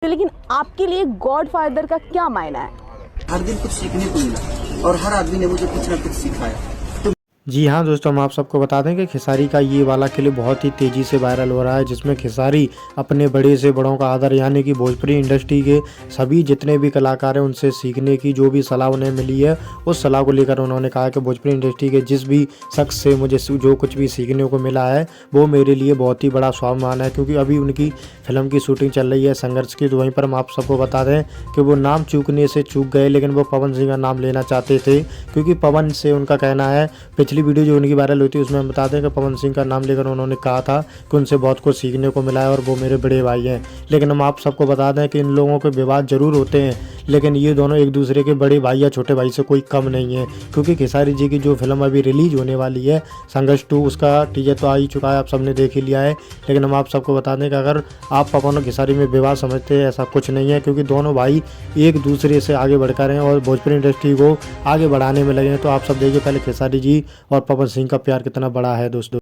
सकते, लेकिन आपके लिए गॉडफादर का क्या मायना है? हर दिन कुछ सीखने को मिला और हर आदमी ने मुझे कुछ ना कुछ सिखाया। जी हाँ दोस्तों, हम आप सबको बता दें कि खेसारी का ये वाला क्लिप बहुत ही तेज़ी से वायरल हो रहा है, जिसमें खेसारी अपने बड़े से बड़ों का आदर यानी कि भोजपुरी इंडस्ट्री के सभी जितने भी कलाकार हैं उनसे सीखने की जो भी सलाह उन्हें मिली है, उस सलाह को लेकर उन्होंने कहा कि भोजपुरी इंडस्ट्री के जिस भी शख्स से मुझे जो कुछ भी सीखने को मिला है वो मेरे लिए बहुत ही बड़ा स्वाभिमान है। क्योंकि अभी उनकी फिल्म की शूटिंग चल रही है संघर्ष की, तो वहीं पर हम आप सबको बता दें कि वो नाम चूकने से चूक गए, लेकिन वो पवन सिंह का नाम लेना चाहते थे। क्योंकि पवन से उनका कहना है, पिछली वीडियो जो उनकी वायरल हुई थी उसमें हम बता दें कि पवन सिंह का नाम लेकर उन्होंने कहा था कि उनसे बहुत कुछ सीखने को मिला है और वो मेरे बड़े भाई हैं। लेकिन हम आप सबको बता दें कि इन लोगों के विवाद जरूर होते हैं, लेकिन ये दोनों एक दूसरे के बड़े भाई या छोटे भाई से कोई कम नहीं है। क्योंकि खेसारी जी की जो फिल्म अभी रिलीज होने वाली है संघर्ष 2, उसका टीजर तो आ ही चुका है, आप सबने देख ही लिया है। लेकिन हम आप सबको बता दें कि अगर आप पवन और खेसारी में विवाद समझते हैं, ऐसा कुछ नहीं है। क्योंकि दोनों भाई एक दूसरे से आगे बढ़कर हैं और भोजपुरी इंडस्ट्री को आगे बढ़ाने में लगे हैं। तो आप सब देखिए पहले खेसारी जी और पवन सिंह का प्यार कितना बड़ा है दोस्तों।